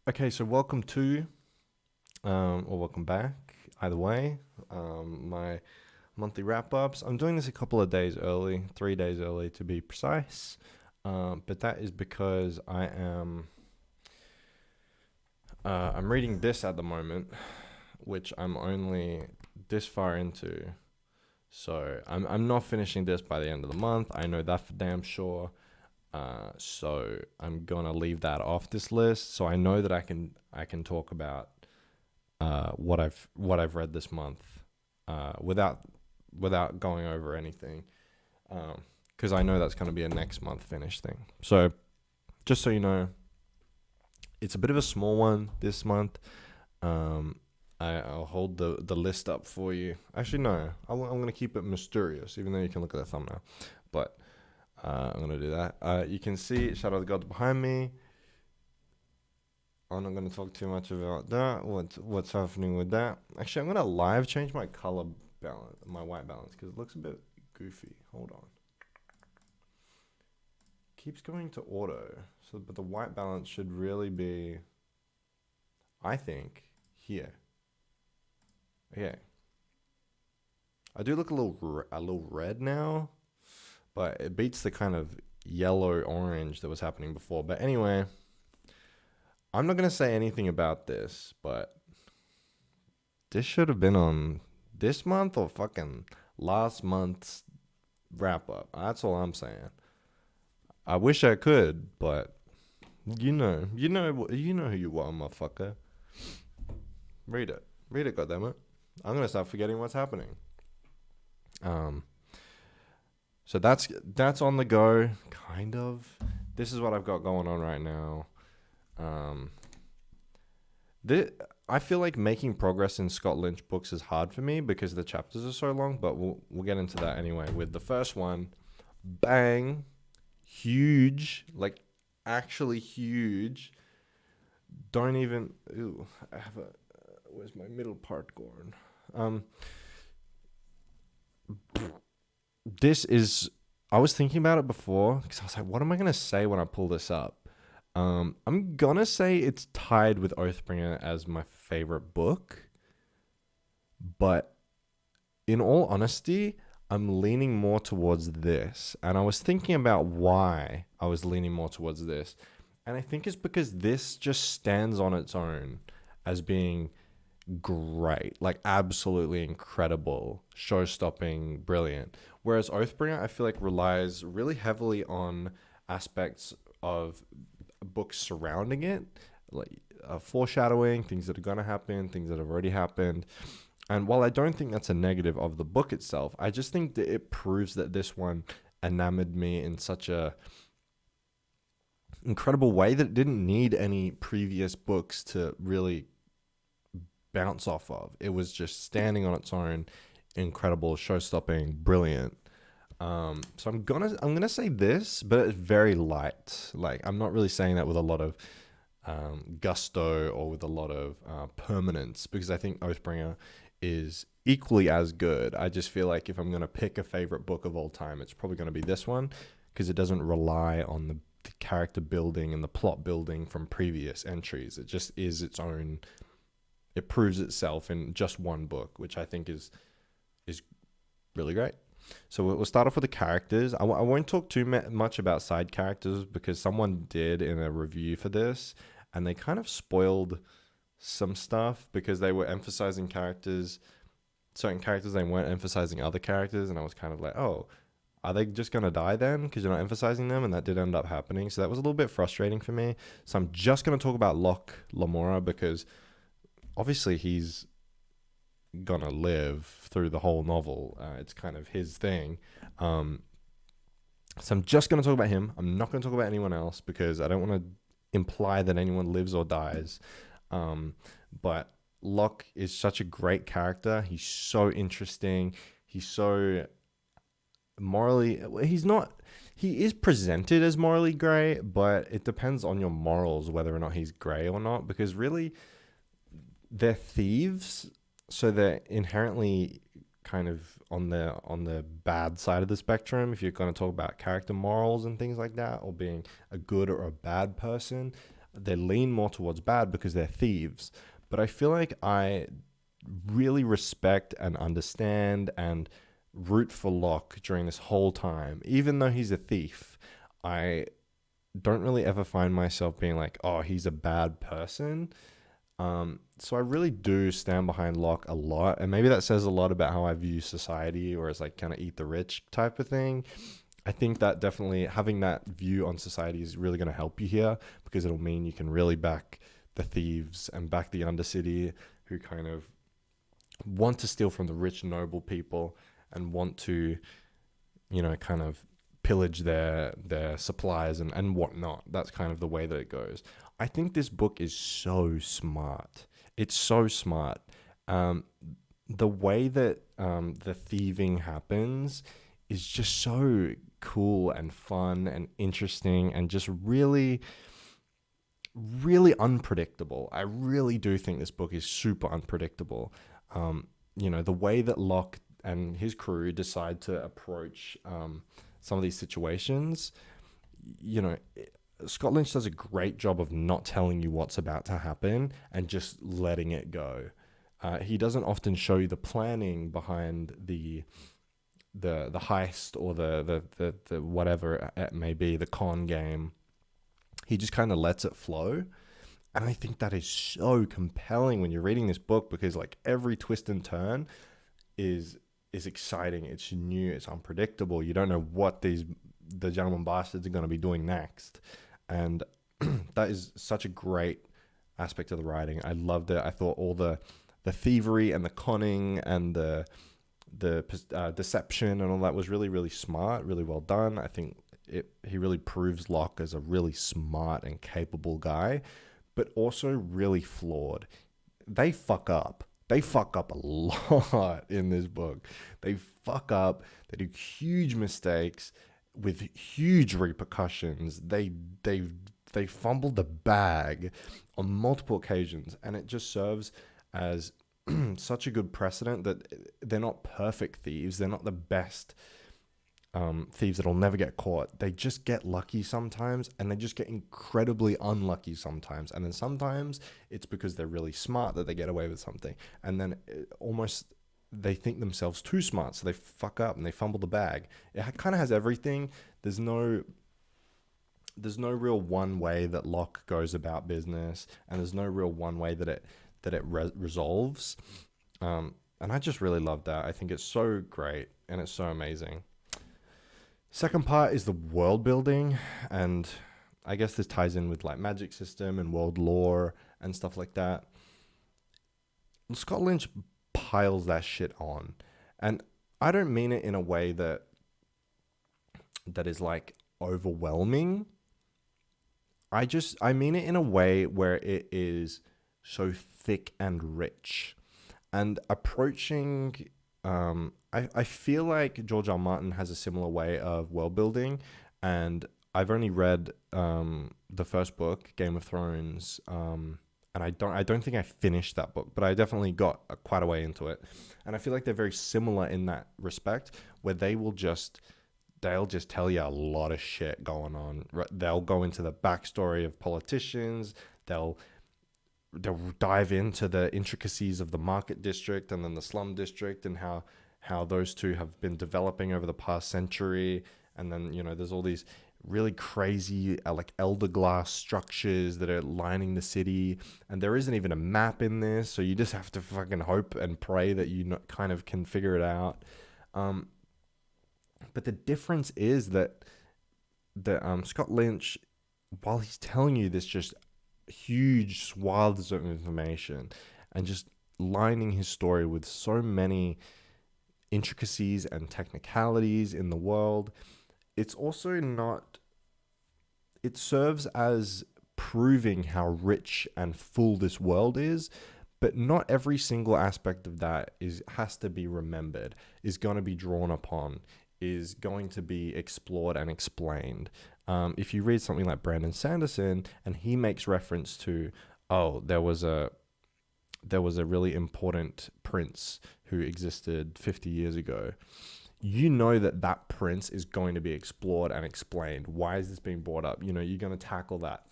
Okay, so welcome to, or welcome back, either way, my monthly wrap ups. I'm doing this a couple of days early, 3 days early to be precise, but that is because I'm reading this at the moment, which I'm only this far into. So I'm not finishing this by the end of the month. I know that for damn sure. So I'm gonna leave that off this list. So I know that I can talk about what I've read this month without going over anything, because I know that's gonna be a next month finish thing. So just so you know, it's a bit of a small one this month. Um, I'll hold the list up for you. Actually, no, I'm gonna keep it mysterious, even though you can look at the thumbnail. But I'm gonna do that. You can see Shadow of the Gods behind me. I'm not gonna talk too much about that. What's happening with that? Actually, I'm gonna live change my color balance, my white balance, because it looks a bit goofy. Hold on. Keeps going to auto. So, but the white balance should really be, I think, here. Okay. I do look a little red now, but it beats the kind of yellow orange that was happening before. But anyway, I'm not gonna say anything about this, but this should have been on this month or fucking last month's wrap up. That's all I'm saying. I wish I could, but you know who you are, motherfucker. Read it, goddammit. I'm gonna start forgetting what's happening. Um, so that's on the go, kind of. This is what I've got going on right now. Um, this, I feel like making progress in Scott Lynch books is hard for me because the chapters are so long. But we'll get into that anyway. With the first one, bang, huge, like actually huge. Don't even. Ooh, I have a. Where's my middle part going? This is. I was thinking about it before because I was like, what am I gonna say when I pull this up? I'm gonna say it's tied with Oathbringer as my favorite book, but in all honesty, I'm leaning more towards this. And I was thinking about why I was leaning more towards this. And I think it's because this just stands on its own as being great, like absolutely incredible, show stopping, brilliant. Whereas Oathbringer, I feel like relies really heavily on aspects of books surrounding it, like foreshadowing, things that are going to happen, things that have already happened. And while I don't think that's a negative of the book itself, I just think that it proves that this one enamored me in such a incredible way that it didn't need any previous books to really bounce off of. It was just standing on its own, incredible, show-stopping, brilliant. So I'm gonna say this, but it's very light. Like I'm not really saying that with a lot of gusto or with a lot of permanence because I think Oathbringer is equally as good. I just feel like if I'm gonna pick a favorite book of all time, it's probably gonna be this one because it doesn't rely on the character building and the plot building from previous entries. It just is its own. It proves itself in just one book, which I think is really great. So we'll start off with the characters. I won't talk too much about side characters because someone did in a review for this, and they kind of spoiled some stuff because they were emphasizing certain characters, they weren't emphasizing other characters, and I was kind of like, oh, are they just going to die then because you're not emphasizing them? And that did end up happening. So that was a little bit frustrating for me. So I'm just going to talk about Locke Lamora because obviously he's gonna live through the whole novel. It's kind of his thing. So I'm just gonna talk about him. I'm not gonna talk about anyone else because I don't want to imply that anyone lives or dies. But Locke is such a great character. He's so interesting. He's so morally. He's not. He is presented as morally grey, but it depends on your morals whether or not he's grey or not. Because really, they're thieves, so they're inherently kind of on the bad side of the spectrum if you're going to talk about character morals and things like that, or being a good or a bad person. they lean more towards bad because they're thieves. But I feel like I really respect and understand and root for Locke during this whole time. Even though he's a thief, I don't really ever find myself being like, oh, he's a bad person. So I really do stand behind Locke a lot. And maybe that says a lot about how I view society, or as like kind of eat the rich type of thing. I think that definitely having that view on society is really going to help you here, because it'll mean you can really back the thieves and back the undercity who kind of want to steal from the rich, noble people and want to, kind of pillage their supplies and whatnot. That's kind of the way that it goes. I think this book is so smart. It's so smart. The way that the thieving happens is just so cool and fun and interesting and just really, really unpredictable. I really do think this book is super unpredictable. The way that Locke and his crew decide to approach some of these situations, Scott Lynch does a great job of not telling you what's about to happen and just letting it go. He doesn't often show you the planning behind the heist or the whatever it may be, the con game. He just kind of lets it flow. And I think that is so compelling when you're reading this book, because like every twist and turn is exciting. It's new. It's unpredictable. You don't know what the gentleman bastards are going to be doing next. And that is such a great aspect of the writing. I loved it. I thought all the thievery and the conning and the deception and all that was really, really smart, really well done. I think he really proves Locke as a really smart and capable guy, but also really flawed. They fuck up. They fuck up a lot in this book. They fuck up. They do huge mistakes with huge repercussions. They fumble the bag on multiple occasions, and it just serves as such a good precedent that they're not perfect thieves. They're not the best thieves that'll never get caught. They just get lucky sometimes, and they just get incredibly unlucky sometimes. And then sometimes it's because they're really smart that they get away with something. And then almost they think themselves too smart, so they fuck up and they fumble the bag. It kind of has everything. There's no real one way that Locke goes about business, and there's no real one way that it resolves. And I just really love that. I think it's so great and it's so amazing. Second part is the world building, and I guess this ties in with like magic system and world lore and stuff like that. Scott Lynch piles that shit on, and I don't mean it in a way that is like overwhelming. I mean it in a way where it is so thick and rich and approaching. I feel like George R. Martin has a similar way of world building, and I've only read the first book, Game of Thrones, and I don't think I finished that book, but I definitely got quite a way into it, and I feel like they're very similar in that respect, where they'll just tell you a lot of shit going on. They'll go into the backstory of politicians. They'll dive into the intricacies of the market district and then the slum district, and how those two have been developing over the past century. And then, there's all these really crazy like elder glass structures that are lining the city, and there isn't even a map in this, so you just have to fucking hope and pray that you kind of can figure it out. But the difference is that Scott Lynch, while he's telling you this just huge swaths of information and just lining his story with so many intricacies and technicalities in the world, it's also not, it serves as proving how rich and full this world is, but not every single aspect of that has to be remembered, is going to be drawn upon, is going to be explored and explained. If you read something like Brandon Sanderson, and he makes reference to, there was a really important prince who existed 50 years ago, you know that prince is going to be explored and explained. Why is this being brought up? You know, you're going to tackle that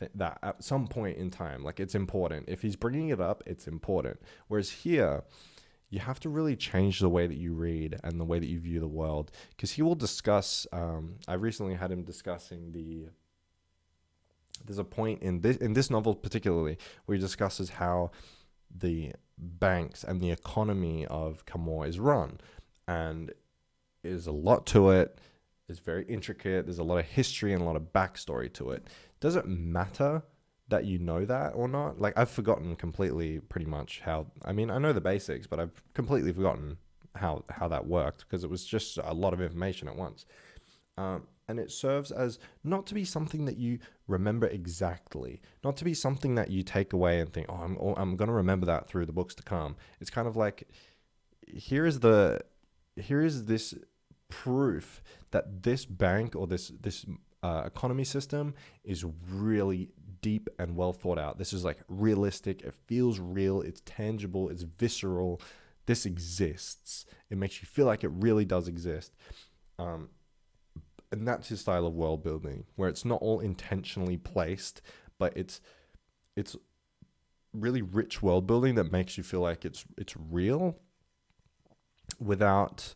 at some point in time. Like, it's important. If he's bringing it up, it's important. Whereas here, you have to really change the way that you read and the way that you view the world, because he will discuss. I recently had him discussing There's a point in this novel particularly where he discusses how the banks and the economy of Camor is run, and there's a lot to it. It's very intricate. There's a lot of history and a lot of backstory to it. Does it matter that you know that or not? Like, I've forgotten completely pretty much how, I mean, I know the basics, but I've completely forgotten how that worked, because it was just a lot of information at once. And it serves as not to be something that you remember exactly, not to be something that you take away and think, I'm going to remember that through the books to come. It's kind of like, here is this proof that this bank or this economy system is really deep and well thought out. This is like realistic. It feels real. It's tangible. It's visceral. This exists. It makes you feel like it really does exist. And that's his style of world building, where it's not all intentionally placed, but it's really rich world building that makes you feel like it's real without,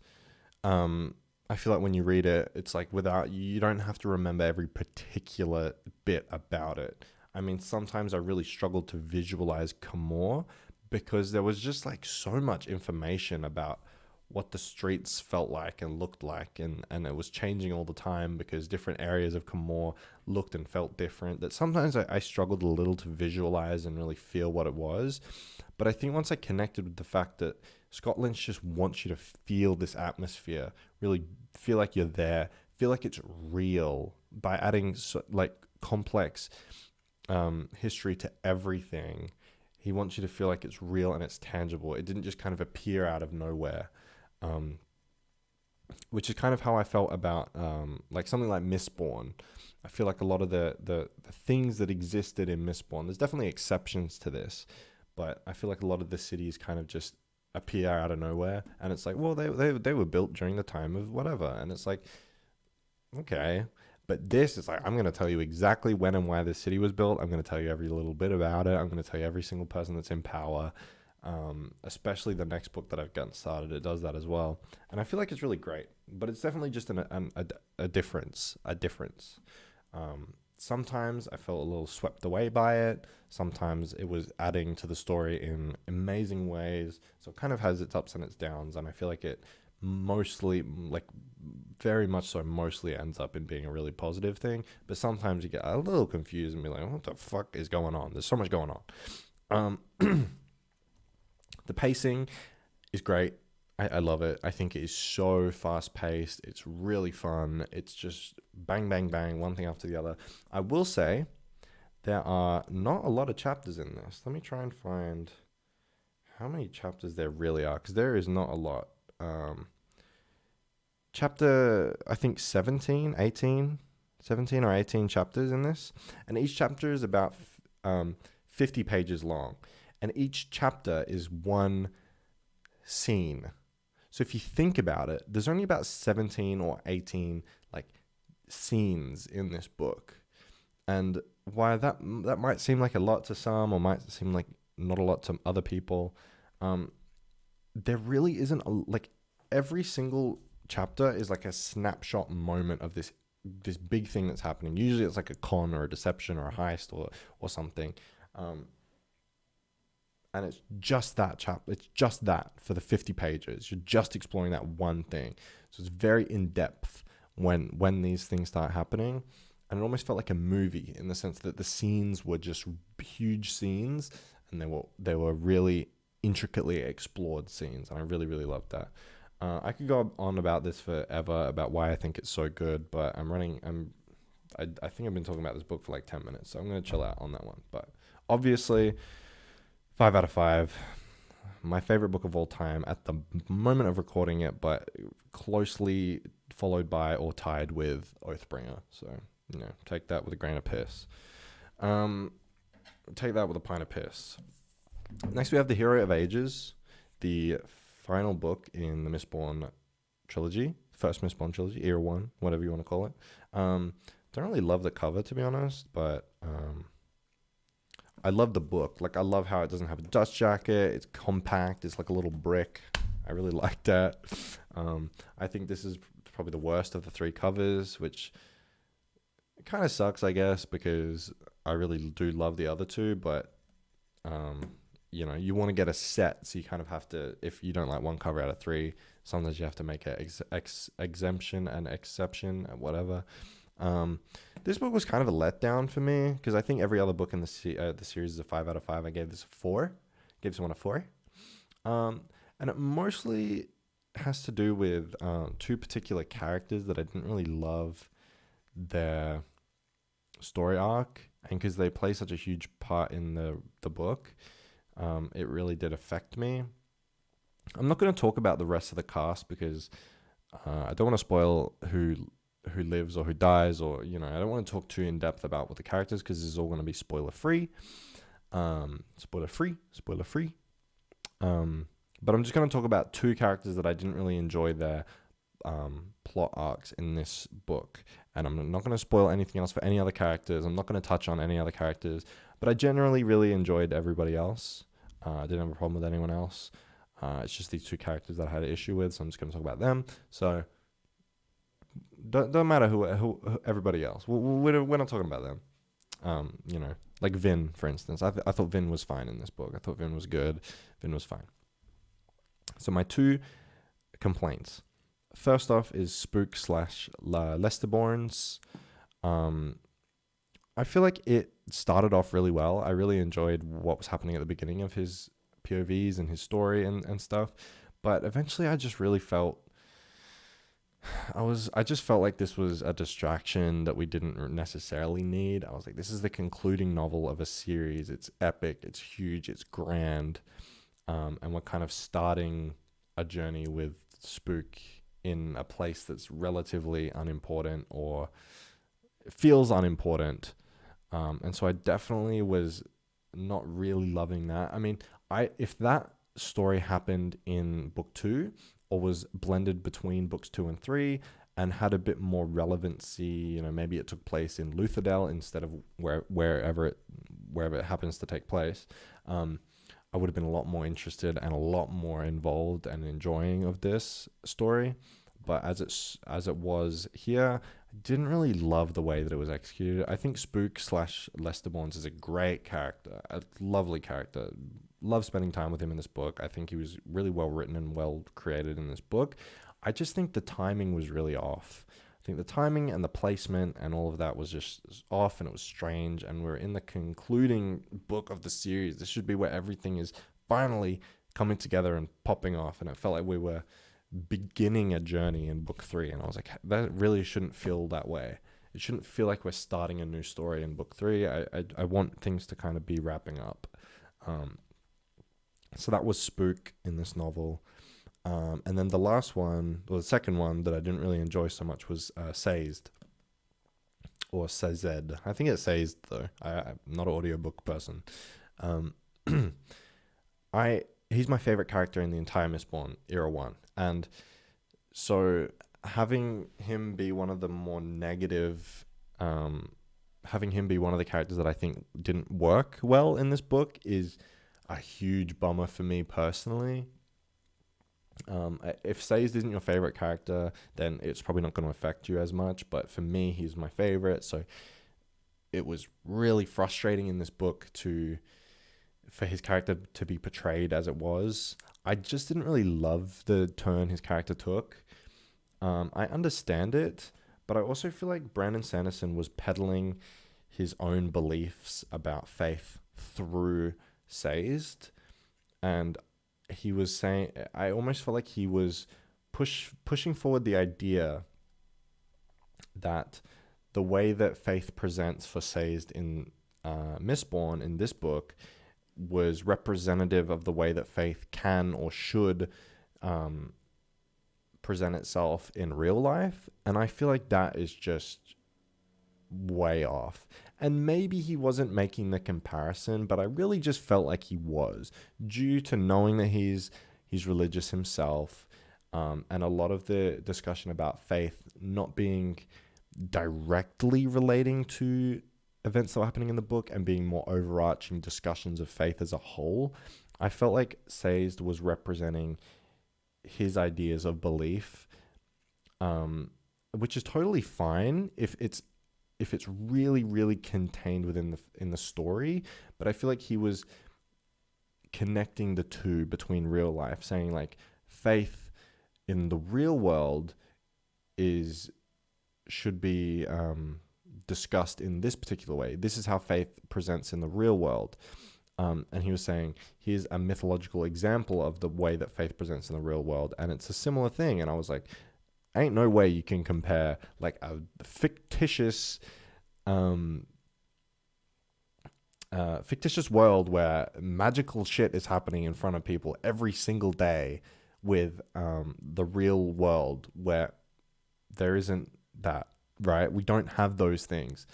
I feel like when you read it, it's like you don't have to remember every particular bit about it. I mean, sometimes I really struggled to visualize Camor because there was just like so much information about what the streets felt like and looked like, and it was changing all the time because different areas of Camor looked and felt different, that sometimes I struggled a little to visualize and really feel what it was. But I think once I connected with the fact that Scott Lynch just wants you to feel this atmosphere, really feel like you're there, feel like it's real, by adding like complex history to everything. He wants you to feel like it's real and it's tangible. It didn't just kind of appear out of nowhere. Which is kind of how I felt about like something like Mistborn. I feel like a lot of the things that existed in Mistborn, there's definitely exceptions to this, but I feel like a lot of the cities kind of just appear out of nowhere, and it's like, well, they were built during the time of whatever, and it's like, okay. But this is like, I'm going to tell you exactly when and why this city was built. I'm going to tell you every little bit about it. I'm going to tell you every single person that's in power. Especially the next book that I've gotten started, it does that as well, and I feel like it's really great. But it's definitely just a difference. Sometimes I felt a little swept away by it. Sometimes it was adding to the story in amazing ways. So it kind of has its ups and its downs, and I feel like it mostly, like very much so, mostly ends up in being a really positive thing. But sometimes you get a little confused and be like, what the fuck is going on? There's so much going on. The pacing is great. I love it. I think it is so fast paced. It's really fun. It's just bang, bang, bang, one thing after the other. I will say there are not a lot of chapters in this. Let me try and find how many chapters there really are, because there is not a lot. Chapter, I think 17 or 18 chapters in this. And each chapter is about 50 pages long. And each chapter is one scene. So if you think about it, there's only about 17 or 18 like scenes in this book. And while that might seem like a lot to some, or might seem like not a lot to other people, there really isn't like every single chapter is like a snapshot moment of this big thing that's happening. Usually it's like a con or a deception or a heist or something. And it's just that it's just that for the 50 pages. You're just exploring that one thing. So it's very in-depth when these things start happening. And it almost felt like a movie in the sense that the scenes were just huge scenes, and they were really intricately explored scenes. And I really, really loved that. I could go on about this forever, about why I think it's so good, but I think I've been talking about this book for like 10 minutes, so I'm going to chill out on that one. But obviously, 5 out of 5. My favorite book of all time at the moment of recording it, but closely followed by or tied with Oathbringer. So, take that with a grain of piss. Take that with a pint of piss. Next, we have The Hero of Ages, the final book in the Mistborn trilogy, first Mistborn trilogy, Era 1, whatever you want to call it. Don't really love the cover, to be honest, but I love the book. Like, I love how it doesn't have a dust jacket. It's compact. It's like a little brick. I really like that. I think this is probably the worst of the 3 covers, which kind of sucks, I guess, because I really do love the other 2, but you know, you want to get a set, so you kind of have to, if you don't like one cover out of 3, sometimes you have to make an exemption and exception and whatever. This book was kind of a letdown for me, because I think every other book in the series is a 5 out of 5. I gave this a 4. Gave this one a 4. And it mostly has to do with 2 particular characters that I didn't really love their story arc, and because they play such a huge part in the book, it really did affect me. I'm not going to talk about the rest of the cast, because I don't want to spoil who lives or who dies, or, you know, I don't want to talk too in depth about what the characters, because this is all going to be spoiler free. But I'm just going to talk about 2 characters that I didn't really enjoy their plot arcs in this book, and I'm not going to spoil anything else for any other characters. I'm not going to touch on any other characters, but I generally really enjoyed everybody else. I didn't have a problem with anyone else. It's just these 2 characters that I had an issue with, so I'm just going to talk about them. So don't matter who everybody else. We're not talking about them. You know, like Vin, for instance. I thought Vin was fine in this book. I thought Vin was good. Vin was fine. So my 2 complaints. First off is Spook / Lesterborns. I feel like it started off really well. I really enjoyed what was happening at the beginning of his POVs and his story and stuff. But eventually I just really felt... I just felt like this was a distraction that we didn't necessarily need. I was like, this is the concluding novel of a series. It's epic. It's huge. It's grand. And we're kind of starting a journey with Spook in a place that's relatively unimportant, or feels unimportant. And so I definitely was not really loving that. I mean, if that story happened in book 2, or was blended between books 2 and 3, and had a bit more relevancy, you know, maybe it took place in Lutherdale instead of wherever it happens to take place, I would have been a lot more interested and a lot more involved and enjoying of this story. But as it was here, I didn't really love the way that it was executed. I think Spook / Lesterborns is a great character, a lovely character. Love spending time with him in this book. I think he was really well written and well created in this book. I just think the timing was really off. I think the timing and the placement and all of that was just off, and it was strange. And we're in the concluding book of the series. This should be where everything is finally coming together and popping off. And it felt like we were beginning a journey in book 3. And I was like, that really shouldn't feel that way. It shouldn't feel like we're starting a new story in book 3. I want things to kind of be wrapping up. So that was Spook in this novel. And then the last one, or the second one that I didn't really enjoy so much was Sazed. Or Sazed. I think it's Sazed, though. I'm not an audiobook person. He's my favorite character in the entire Mistborn Era 1. And so having him be one of the more negative... having him be one of the characters that I think didn't work well in this book is a huge bummer for me personally. If Sazed isn't your favorite character, then it's probably not going to affect you as much. But for me, he's my favorite. So it was really frustrating in this book for his character to be portrayed as it was. I just didn't really love the turn his character took. I understand it, but I also feel like Brandon Sanderson was peddling his own beliefs about faith through Sazed, and he was saying, I almost felt like he was pushing forward the idea that the way that faith presents for Sazed in Mistborn in this book was representative of the way that faith can or should present itself in real life. And I feel like that is just way off. And maybe he wasn't making the comparison, but I really just felt like he was, due to knowing that he's religious himself, and a lot of the discussion about faith not being directly relating to events that were happening in the book and being more overarching discussions of faith as a whole. I felt like Sazed was representing his ideas of belief, which is totally fine if it's really, really contained within the story. But I feel like he was connecting the two between real life, saying like faith in the real world should be discussed in this particular way. This is how faith presents in the real world. And he was saying, here's a mythological example of the way that faith presents in the real world. And it's a similar thing. And I was like, ain't no way you can compare like a fictitious world where magical shit is happening in front of people every single day with the real world where there isn't that, right? We don't have those things.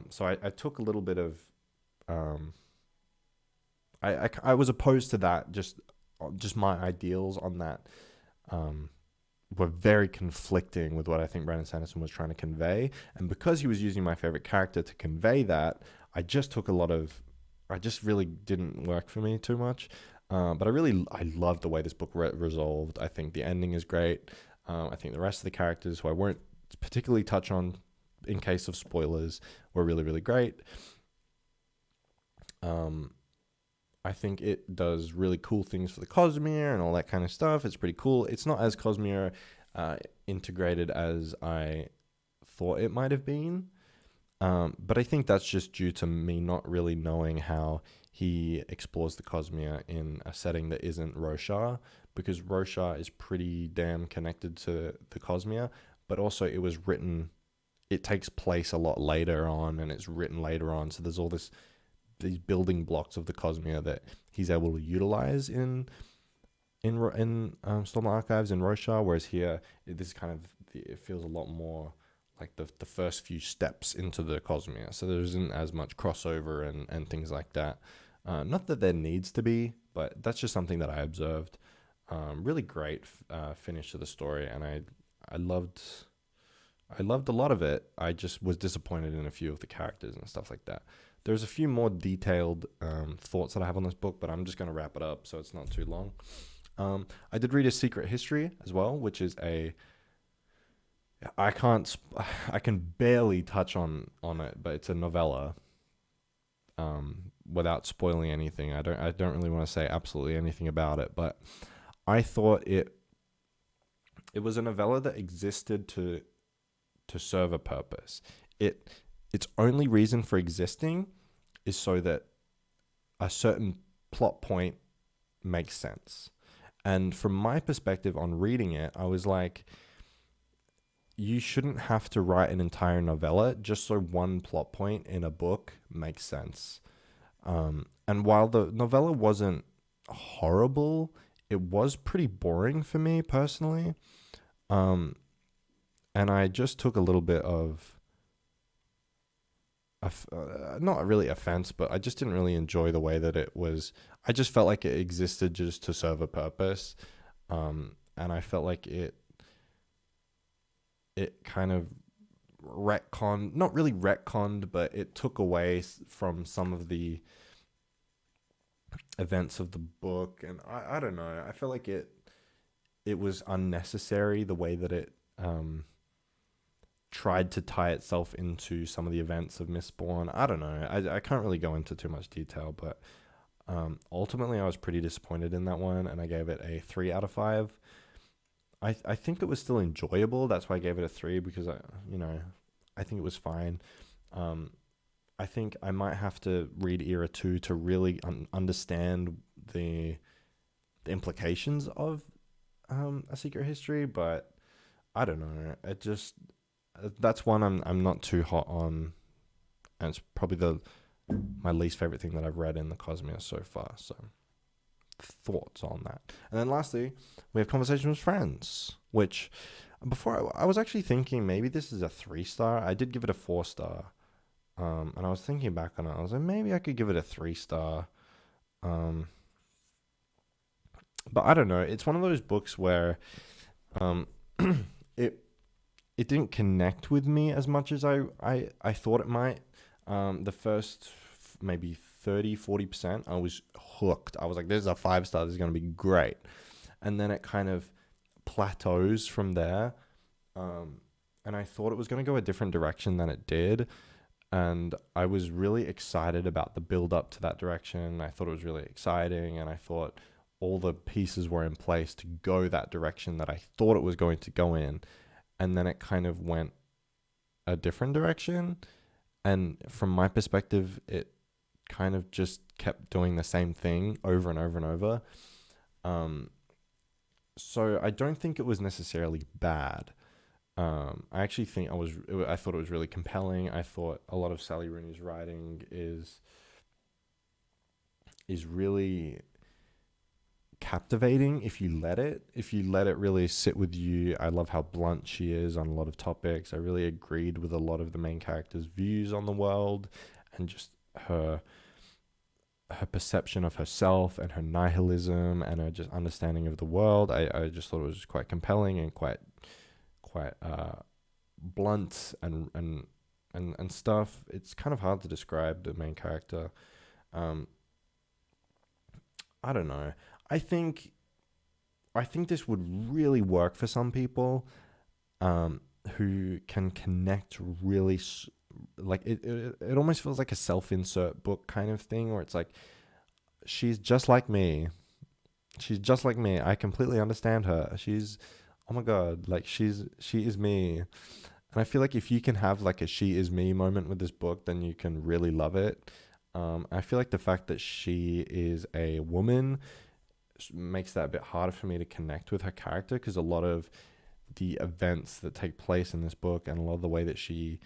So I took a little bit of I was opposed to that. Just my ideals on that were very conflicting with what I think Brandon Sanderson was trying to convey. And because he was using my favorite character to convey that, I just really didn't work for me too much. But I love the way this book resolved. I think the ending is great. I think the rest of the characters, who I won't particularly touch on in case of spoilers, were really, really great. I think it does really cool things for the Cosmere and all that kind of stuff. It's pretty cool. It's not as Cosmere integrated as I thought it might have been. But I think that's just due to me not really knowing how he explores the Cosmere in a setting that isn't Rorschach, because Rorschach is pretty damn connected to the Cosmere, but also it takes place a lot later on, and it's written later on. So there's all these building blocks of the Cosmere that he's able to utilize in Stormlight Archives and Rorschach, whereas here it feels a lot more like the first few steps into the Cosmere. So there isn't as much crossover and things like that. Not that there needs to be, but that's just something that I observed. Really great finish to the story, and I loved a lot of it. I just was disappointed in a few of the characters and stuff like that. There's a few more detailed thoughts that I have on this book, but I'm just going to wrap it up so it's not too long. I did read A Secret History as well, which is I can barely touch on it, but it's a novella. Without spoiling anything, I don't really want to say absolutely anything about it, but I thought it was a novella that existed to serve a purpose. Its only reason for existing is so that a certain plot point makes sense. And from my perspective on reading it, I was like, you shouldn't have to write an entire novella just so one plot point in a book makes sense. And while the novella wasn't horrible, it was pretty boring for me personally. And I just took a little bit of not really offense, but I just didn't really enjoy the way that it was. I just felt like it existed just to serve a purpose. And I felt like it kind of not really retconned, but it took away from some of the events of the book. And I don't know. I feel like it was unnecessary, the way that it tried to tie itself into some of the events of Mistborn. I don't know. I can't really go into too much detail, but ultimately I was pretty disappointed in that one, and I gave it a 3 out of 5. I think it was still enjoyable. That's why I gave it a 3, because I think it was fine. I think I might have to read Era 2 to really understand the implications of A Secret History, but I don't know. It just, that's one I'm not too hot on, and it's probably my least favorite thing that I've read in the Cosmere so far. So, thoughts on that. And then lastly, we have Conversation with Friends, which before I was actually thinking maybe this is a 3-star. I did give it a 4-star. And I was thinking back on it. I was like, maybe I could give it a 3-star. But I don't know. It's one of those books where Um, it it didn't connect with me as much as I thought it might. The first maybe 30-40%, I was hooked. I was like, this is a 5 star. This is going to be great. And then it kind of plateaus from there. Um, and I thought it was going to go a different direction than it did. And I was really excited about the build up to that direction. I thought it was really exciting. And I thought all the pieces were in place to go that direction that I thought it was going to go in. And then it kind of went a different direction. And from my perspective, it kind of just kept doing the same thing over and over and over. Um, so I don't think it was necessarily bad. I actually think I thought it was really compelling. I thought a lot of Sally Rooney's writing is really captivating if you let it really sit with you. I love how blunt she is on a lot of topics. I really agreed with a lot of the main character's views on the world and just her perception of herself and her nihilism and her just understanding of the world. I just thought it was quite compelling and quite blunt and stuff. It's kind of hard to describe the main character. Um, I don't know. I think I think this would really work for some people, who can connect really like it almost feels like a self-insert book kind of thing where it's like she's just like me. She's just like me. I completely understand her. She's oh my god, like she is me. And I feel like if you can have like a she is me moment with this book, then you can really love it. I feel like the fact that she is a woman makes that a bit harder for me to connect with her character because a lot of the events that take place in this book and a lot of the way that she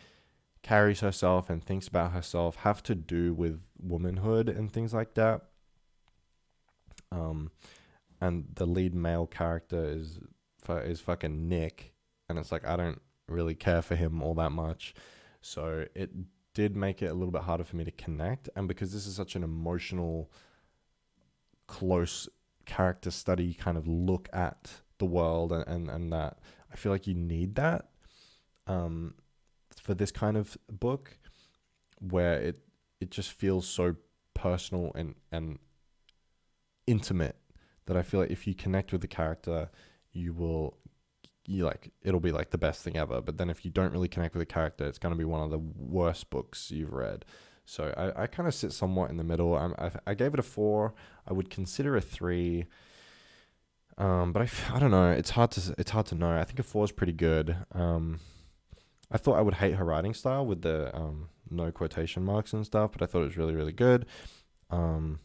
carries herself and thinks about herself have to do with womanhood and things like that. Um, and the lead male character is fucking Nick, and it's like I don't really care for him all that much, so it did make it a little bit harder for me to connect. And because this is such an emotional, close character study kind of look at the world and that I feel like you need that um, for this kind of book where it just feels so personal and intimate that I feel like if you connect with the character, you like it'll be like the best thing ever. But then if you don't really connect with the character, it's going to be one of the worst books you've read. So I kind of sit somewhat in the middle. I gave it a 4. I would consider a 3. But I don't know. It's hard to know. I think a 4 is pretty good. I thought I would hate her writing style with the no quotation marks and stuff, but I thought it was really really good. Um,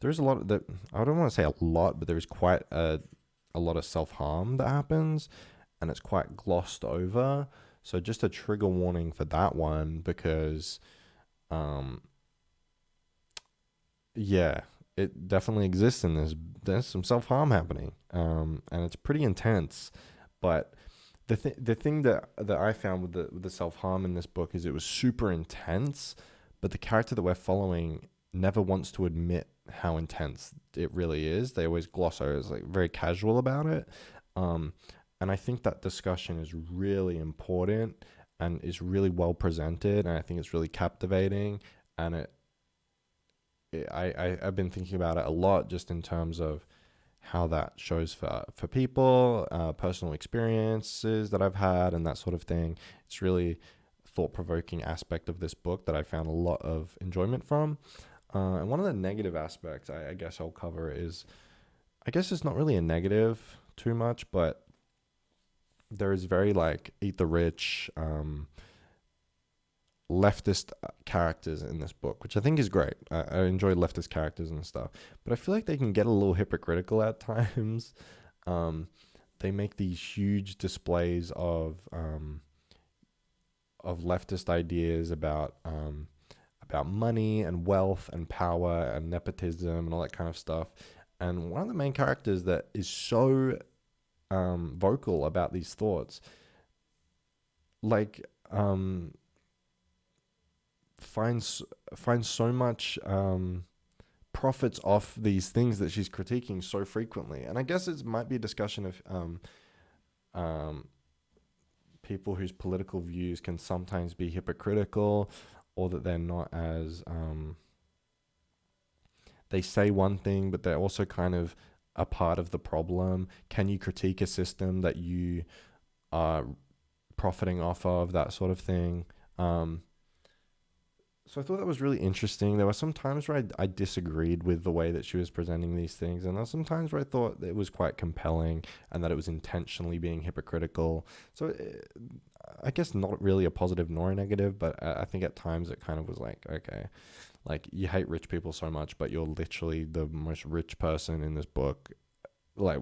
there's a lot that I don't want to say a lot, but there is quite a lot of self harm that happens, and it's quite glossed over. So just a trigger warning for that one because, um, yeah, it definitely exists in this. There's some self harm happening, and it's pretty intense. But the thing that I found with the self harm in this book is it was super intense, but the character that we're following never wants to admit how intense it really is. They always gloss over, it's like very casual about it. Um, and I think that discussion is really important and is really well presented, and I think it's really captivating. And I've been thinking about it a lot just in terms of how that shows for people, personal experiences that I've had, and that sort of thing. It's really thought provoking aspect of this book that I found a lot of enjoyment from. And one of the negative aspects I guess I'll cover is I guess it's not really a negative too much, but there is very like eat the rich, leftist characters in this book, which I think is great. I enjoy leftist characters and stuff, but I feel like they can get a little hypocritical at times. Um, they make these huge displays of leftist ideas about money and wealth and power and nepotism and all that kind of stuff. And one of the main characters that is so vocal about these thoughts, like finds so much profits off these things that she's critiquing so frequently. And I guess it might be a discussion of people whose political views can sometimes be hypocritical, or that they're not as they say one thing, but they're also kind of a part of the problem. Can you critique a system that you are profiting off of, that sort of thing? So I thought that was really interesting. There were some times where I disagreed with the way that she was presenting these things, and there were some times where I thought it was quite compelling and that it was intentionally being hypocritical. So I guess not really a positive nor a negative, but I think at times it kind of was like, okay, like you hate rich people so much, but you're literally the most rich person in this book. Like,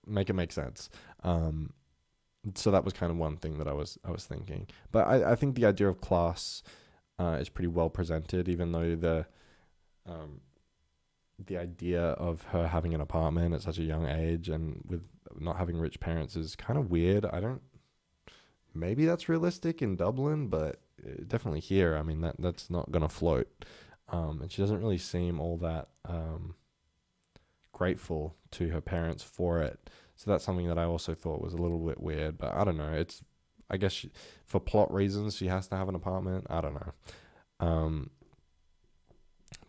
make it make sense. So that was kind of one thing that I was thinking. But I think the idea of class is pretty well presented, even though the idea of her having an apartment at such a young age and with not having rich parents is kind of weird. Maybe that's realistic in Dublin, but definitely here, I mean, that's not gonna float. And she doesn't really seem all that grateful to her parents for it. So that's something that I also thought was a little bit weird, but I don't know. I guess for plot reasons, she has to have an apartment. I don't know.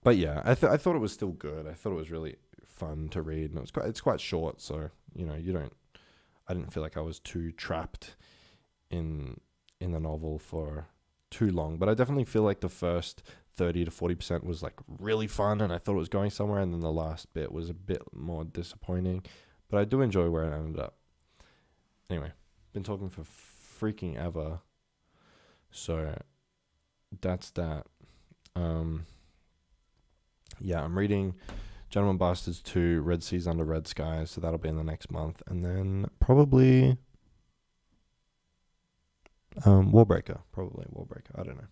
But yeah, I thought it was still good. I thought it was really fun to read, and it's quite short, so I didn't feel like I was too trapped in the novel for too long. But I definitely feel like the first 30 to 40% was like really fun, and I thought it was going somewhere, and then the last bit was a bit more disappointing. But I do enjoy where it ended up. Anyway, been talking for freaking ever, so that's that. Yeah, I'm reading Gentleman Bastards 2, Red Seas Under Red Skies, so that'll be in the next month, and then probably Warbreaker. I don't know.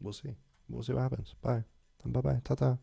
We'll see what happens. Bye. Ta-ta.